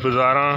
12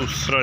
2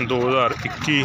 2021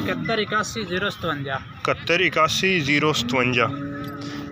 7181 7181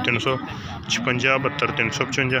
0356 72 355